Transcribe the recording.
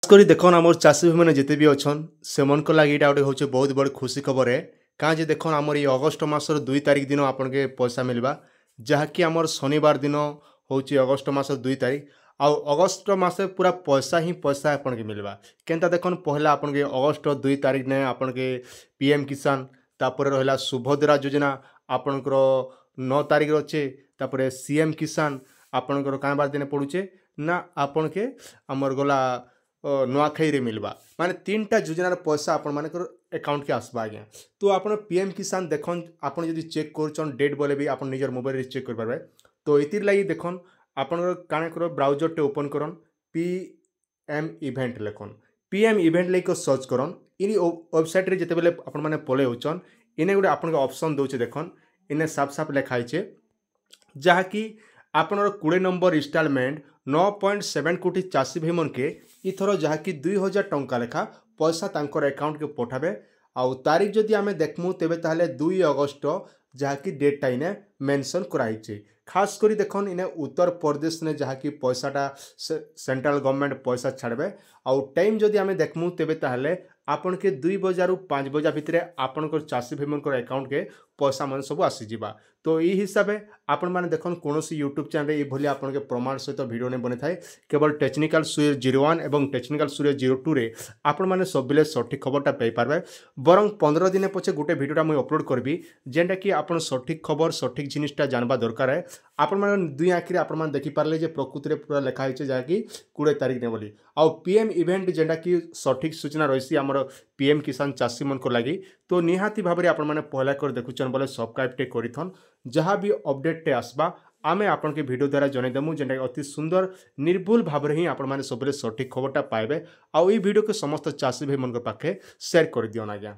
करी देखन आमर चाषी भाई मैंने जिते भी अच्छन से लगे यहाँ गोटे हूँ बहुत बड़ खुशी खबर है कहाँ जे देखन आमर ये अगस्ट मासर 2 तारिख दिन आपन के पैसा मिलवा जहाँकि आमर शनिवार दिन हूँ अगस्ट मासर 2 तारिख आउ अगस्ट मासे पूरा पैसा ही पैसा आपन के मिलवा केनता देखन पहला आपन के अगस्ट 2 तारिख ने आपन के पीएम किसान तापर रहा सुभद्रा योजना आपनकर 9 तारिख अच्छे तापर सीएम किसान आपनकर क्या बार दिन पड़ुचे ना आपन के आमर गला नुआखाई रे मिलवा माने 3टा योजनार पैसा आपण मानकर अकाउंट के आसबा आज्ञा तो आपण पीएम किसान देखन आपण जदि चेक करछन डेट बोले भी आपण निजर मोबाइल रे चेक कर पारबे तो इतिर लागि देखन आपण काने कर ब्राउजर टे ओपन करन पीएम इवेंट लेखन पीएम इवेंट लेको सर्च करन इनी वेबसाइट रे जते बेले आपण माने पले होचन इने गुडे आपण के ऑप्शन दोचे देखन इने साफ साफ लिखाई छे जहा कि आपनर 20 नंबर इंस्टॉलमेंट 9.7 कोटी चाषी भाई मन के इथर जहाँकि 2000 टंका लेखा पैसा तांकर अकाउंट के पठाबे आउ तारीख जदि आमे देखमु तेबे ताहले 2 अगस्त जहाँकि डेटा इने मेंशन कराई खास करी देखन इने उत्तर प्रदेश ने जहाँकि पैसाटा सेंट्रल गवर्नमेंट पैसा छाड़बे आउ टाइम जदि आमे देखमु तेबे ताहले आपन के 2 बजा रु 5 बजा भितरे आपनकर चाषी भाई मनकर अकाउंट के पैसा मन सब आसी जिबा तो ई हिसाब से आपण माने देखन कोनोसी यूट्यूब चैनल ये भली आपन के प्रमाण सहित वीडियो ने बने थाए केवल टेक्निकल सूर्य 01 एवं टेक्निकल सूर्य 02 रे आपण माने सबले सठिक खबरटा पाई पारबे बरं 15 दिन पछे गोटे वीडियोटा मुई अपलोड करबी जेंटा कि आपण सठिक खबर सठिक जिनिसटा जानबा दरकार है आपण माने दुई आखिरे आपण माने देखि पारले जे प्रकृति रे पूरा लिखा हिचे जाकी 20 तारिख ने बोली आ पीएम इवेंट जेंटा कि सठिक सूचना रहिसी हमर पीएम किसान चाषी मन को लगी तो निहाती भाव में आपण पहला कर देखुचन बोले सब्सक्राइब टे करिथन जहाँ भी अपडेट टे आसबा आमे आपन के वीडियो द्वारा जनईदेमु जेनटा अति सुंदर निर्भुल भाव में ही आपण माने सबले सठिक खबरटा पाइबे आ वीडियो के समस्त चाषी भाई मन पाखे शेयर कर दियन आज्ञा।